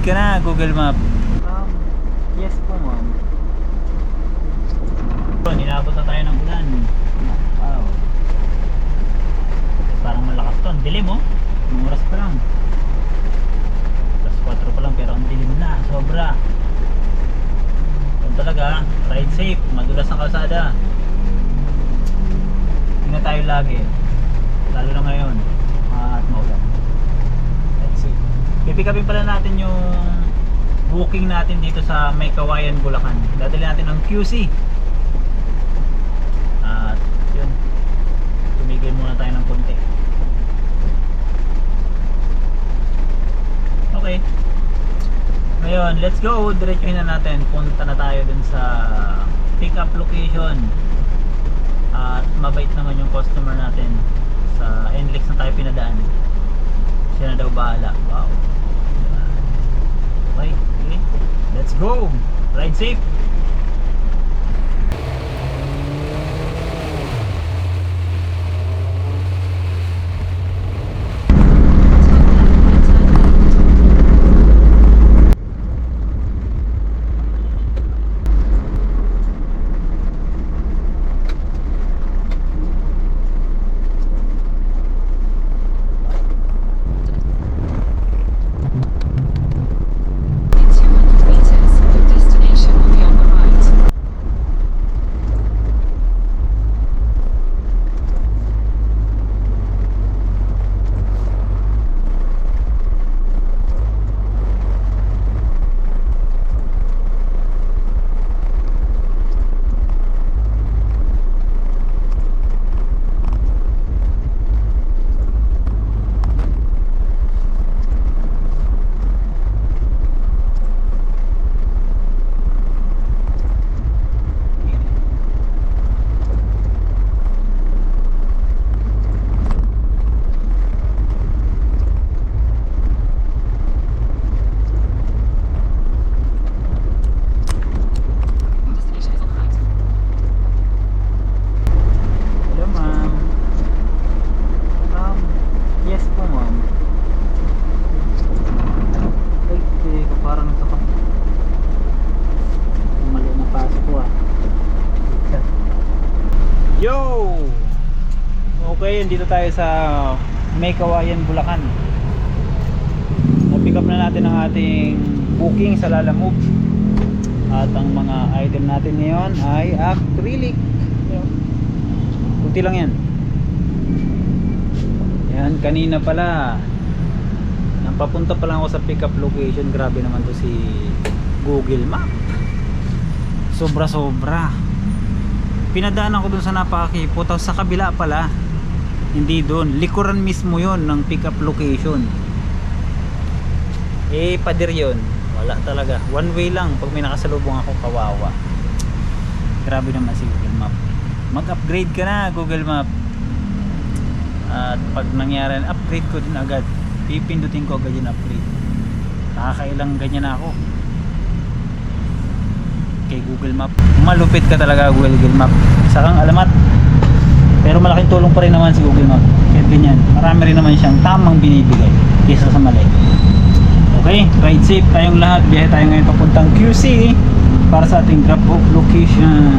ka na, Google Map. Yes po, ma'am. Nilabot na tayo ng ulan. Wow. Parang malakas to. Ang dilim, oh. Anong oras pa lang? Plus 4 pa lang, pero ang dilim na. Sobra. Ito talaga, ride safe. Madulas ang kalsada. Tingnan tayo lagi. Lalo na ngayon. At maulan. Let's see. Pipick upin pala natin yung booking natin dito sa May Kawayan, Bulacan. Dadali natin ng QC. At yun, tumigil muna tayo ng konti. Okay. Ngayon, let's go. Diretsuhin na natin. Punta na tayo dun sa pick up location. At mabait naman yung customer natin. Sa NLEX na tayo pinadaan. Siya na daw bahala. Wow. Okay, okay. Let's go. Ride safe. Yo! Okay, dito tayo sa May Kawayan, Bulacan. Na-pick up na natin ang ating booking sa Lalamove. At ang mga item natin ngayon ay acrylic. Kunti lang yan. Yan, kanina pala napapunta pa lang ako sa pick up location. Grabe naman to si Google Map. Sobra-sobra. Pinadaan ako dun sa napakakipo, tapos sa kabila pala, hindi dun, likuran mismo yon ng pick up location. Eh pader yun, wala talaga, one way lang. Pag may nakasalubong ako, kawawa. Grabe naman si Google Map. Mag-upgrade ka na, Google Map. At pag nangyari, upgrade ko din agad, pipindutin ko agad yung upgrade. Nakakailang ganyan na ako kay Google Map. Malupit ka talaga, Google Map. Isa kang alamat, pero malaking tulong pa rin naman si Google Map. Kaya ganyan, marami rin naman siyang tamang binibigay kaysa sa mali. Okay, ride safe tayong lahat. Biyahe tayo ngayon papuntang QC para sa ating drop off location.